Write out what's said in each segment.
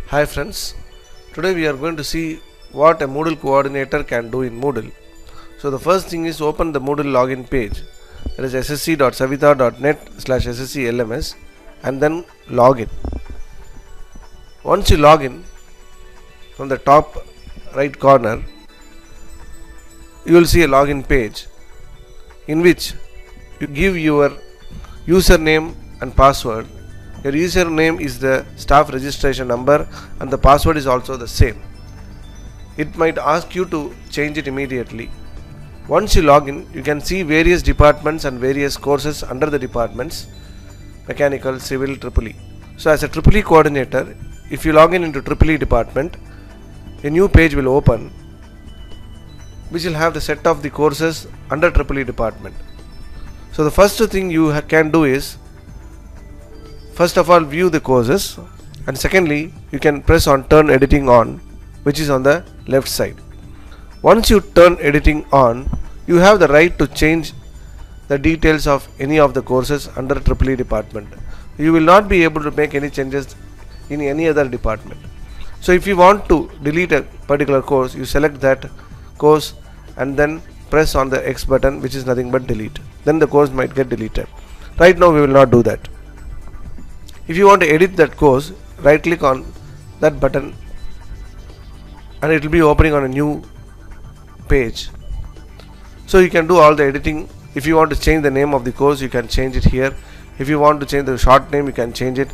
Hi friends, today we are going to see what a Moodle coordinator can do in Moodle. So the first thing is open the Moodle login page, that is ssc.savitha.net/ssclms, and then log in. Once you log in, from the top right corner you will see a login page in which you give your username and password. Your username is the staff registration number and the password is also the same. It might ask you to change it immediately. Once you log in, you can see various departments and various courses under the departments: mechanical, civil, EEE. So as a EEE coordinator, if you log in into EEE department, a new page will open which will have the set of the courses under EEE department. So the first thing you can do is, first of all, view the courses, and secondly, you can press on turn editing on, which is on the left side. Once you turn editing on, you have the right to change the details of any of the courses under EEE department. You will not be able to make any changes in any other department. So if you want to delete a particular course, you select that course and then press on the X button, which is nothing but delete. Then the course might get deleted. Right now we will not do that. If you want to edit that course, right click on that button and it will be opening on a new page. So you can do all the editing. If you want to change the name of the course, you can change it here. If you want to change the short name, you can change it.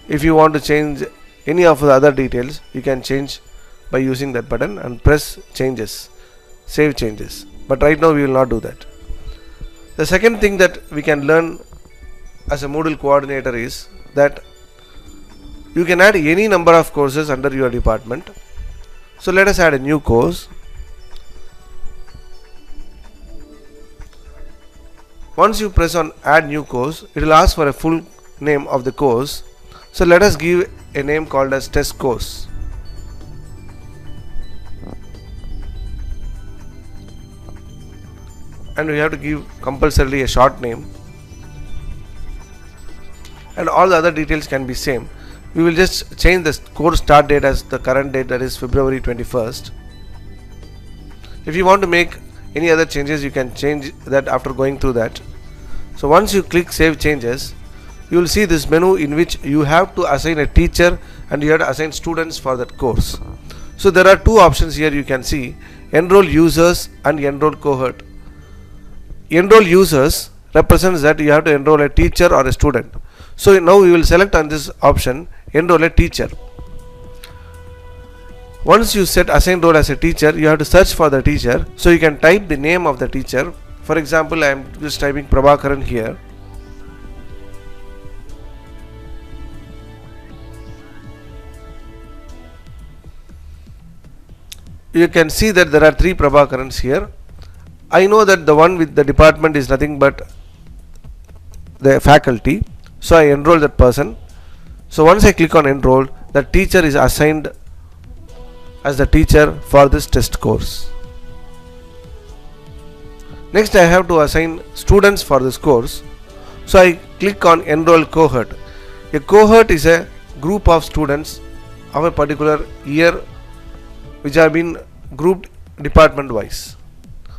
If you want to change any of the other details, you can change by using that button and press changes, save changes. But right now we will not do that. The second thing that we can learn as a Moodle coordinator is that you can add any number of courses under your department. So let us add a new course. Once you press on add new course, it will ask for a full name of the course. So let us give a name called as test course. And we have to give compulsorily a short name, and all the other details can be same. We will just change the course start date as the current date, that is February 21st. If you want to make any other changes, you can change that after going through that. So once you click save changes, you will see this menu in which you have to assign a teacher and you have to assign students for that course. So there are two options here. You can see enroll users and enroll cohort. Enroll users represents that you have to enroll a teacher or a student. So now we will select on this option enroll a teacher. Once you set assign role as a teacher, you have to search for the teacher. So you can type the name of the teacher. For example, I am just typing Prabhakaran here. You can see that there are three Prabhakarans here. I know that the one with the department is nothing but the faculty, so I enroll that person. So once I click on enroll, the teacher is assigned as the teacher for this test course. Next, I have to assign students for this course. So I click on enroll cohort. A cohort is a group of students of a particular year which have been grouped department wise.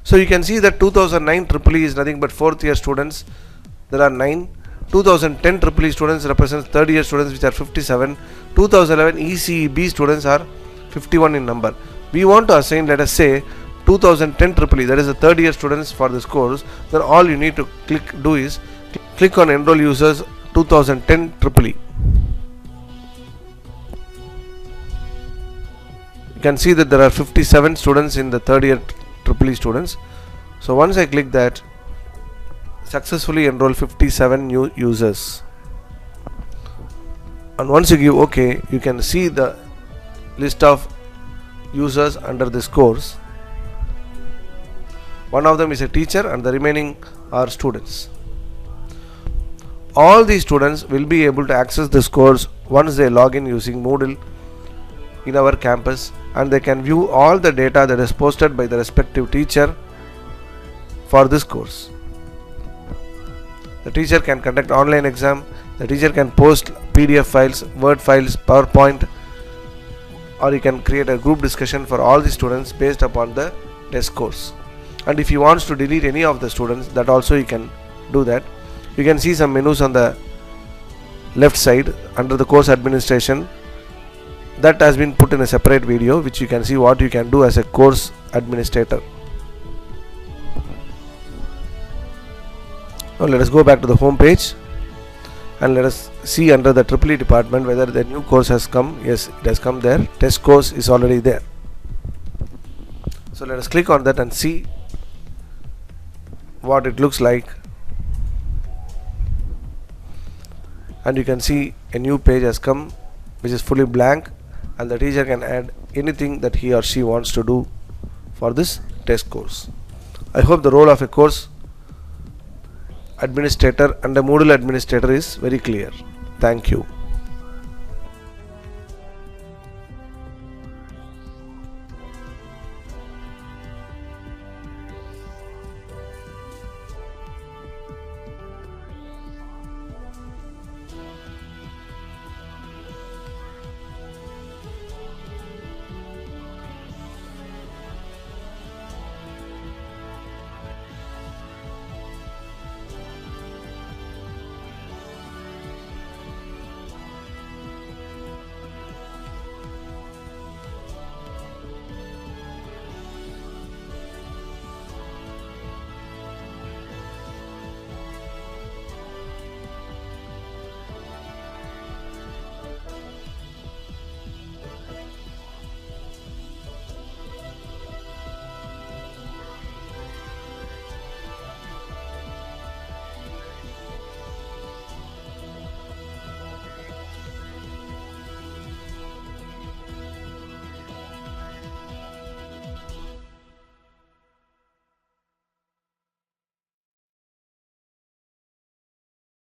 So you can see that 2009 EEE is nothing but 4th year students. There are 9. 2010 EEE students represents 3rd year students, which are 57. 2011 ECEB students are 51 in number. We want to assign, let us say, 2010 EEE, that is the 3rd year students for this course. Then all you need to do is click on enroll users 2010 EEE. You can see that there are 57 students in the 3rd year EEE students. So once I click that, successfully enroll 57 new users. And once you give OK, you can see the list of users under this course. One of them is a teacher and the remaining are students. All these students will be able to access this course once they log in using Moodle in our campus, and they can view all the data that is posted by the respective teacher for this course. The teacher can conduct online exam, the teacher can post PDF files, Word files, PowerPoint, or you can create a group discussion for all the students based upon the test course. And if you want to delete any of the students, that also you can do that. You can see some menus on the left side under the course administration. That has been put in a separate video, which you can see what you can do as a course administrator. Now let us go back to the home page and let us see under the EEE department whether the new course has come. Yes, it has come there. Test course is already there. So let us click on that and see what it looks like. And you can see a new page has come which is fully blank, and the teacher can add anything that he or she wants to do for this test course. I hope the role of a course administrator and a Moodle administrator is very clear. Thank you.